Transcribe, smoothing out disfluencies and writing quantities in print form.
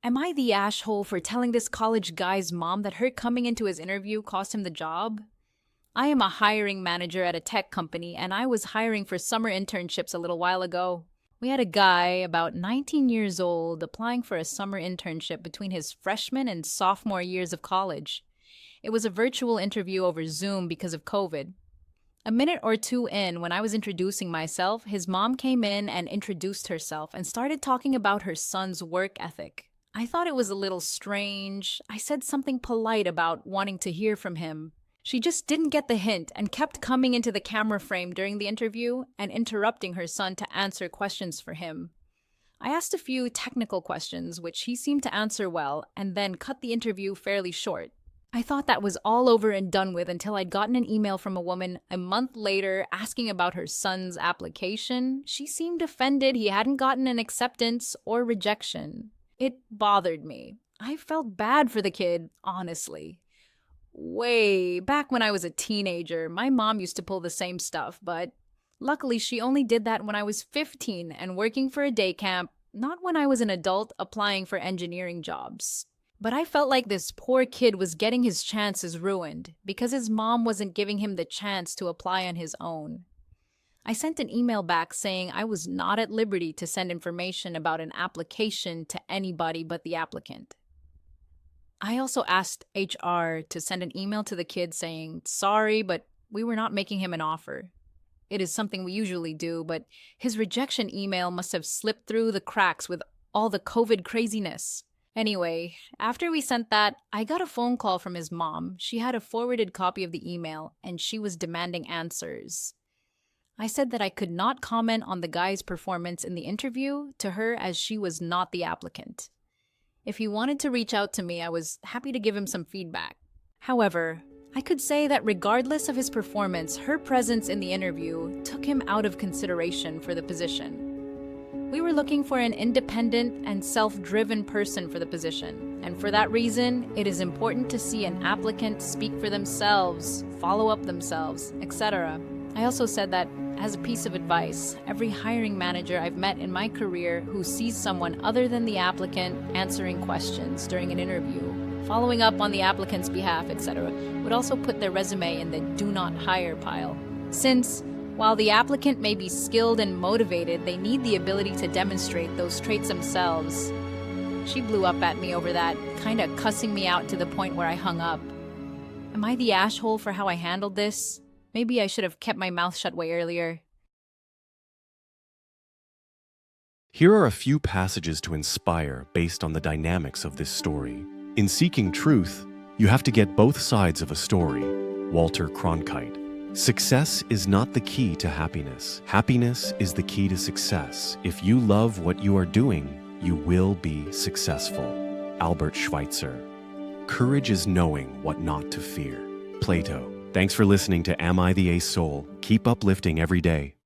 Am I the asshole for telling this college guy's mom that her coming into his interview cost him the job? I am a hiring manager at a tech company, and I was hiring for summer internships a little while ago. We had a guy, about 19 years old, applying for a summer internship between his freshman and sophomore years of college. It was a virtual interview over Zoom because of COVID. A minute or two in, when I was introducing myself, his mom came in and introduced herself and started talking about her son's work ethic. I thought it was a little strange. I said something polite about wanting to hear from him. She just didn't get the hint and kept coming into the camera frame during the interview and interrupting her son to answer questions for him. I asked a few technical questions, which he seemed to answer well, and then cut the interview fairly short. I thought that was all over and done with until I'd gotten an email from a woman a month later asking about her son's application. She seemed offended he hadn't gotten an acceptance or rejection. It bothered me. I felt bad for the kid, honestly. Way back when I was a teenager, my mom used to pull the same stuff, but luckily she only did that when I was 15 and working for a day camp, not when I was an adult applying for engineering jobs. But I felt like this poor kid was getting his chances ruined because his mom wasn't giving him the chance to apply on his own. I sent an email back saying I was not at liberty to send information about an application to anybody but the applicant. I also asked HR to send an email to the kid saying, sorry, but we were not making him an offer. It is something we usually do, but his rejection email must have slipped through the cracks with all the COVID craziness. Anyway, after we sent that, I got a phone call from his mom. She had a forwarded copy of the email, and she was demanding answers. I said that I could not comment on the guy's performance in the interview to her as she was not the applicant. If he wanted to reach out to me, I was happy to give him some feedback. However, I could say that regardless of his performance, her presence in the interview took him out of consideration for the position. We were looking for an independent and self-driven person for the position, and for that reason, it is important to see an applicant speak for themselves, follow up themselves, etc. I also said that, as a piece of advice, every hiring manager I've met in my career who sees someone other than the applicant answering questions during an interview, following up on the applicant's behalf, etc., would also put their resume in the do not hire pile. Since, while the applicant may be skilled and motivated, they need the ability to demonstrate those traits themselves. She blew up at me over that, kinda cussing me out to the point where I hung up. Am I the asshole for how I handled this? Maybe I should have kept my mouth shut way earlier. Here are a few passages to inspire based on the dynamics of this story. In seeking truth, you have to get both sides of a story. Walter Cronkite. Success is not the key to happiness. Happiness is the key to success. If you love what you are doing, you will be successful. Albert Schweitzer. Courage is knowing what not to fear. Plato. Thanks for listening to Am I the Ace Soul? Keep uplifting every day.